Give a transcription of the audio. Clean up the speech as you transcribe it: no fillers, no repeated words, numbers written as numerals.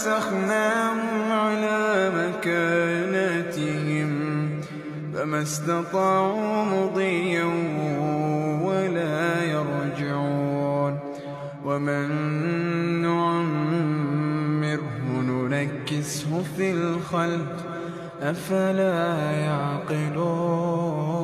نسخناهم على مكانتهم فما استطاعوا مضيا ولا يرجعون ومن نعمره ننكسه في الخلق أفلا يعقلون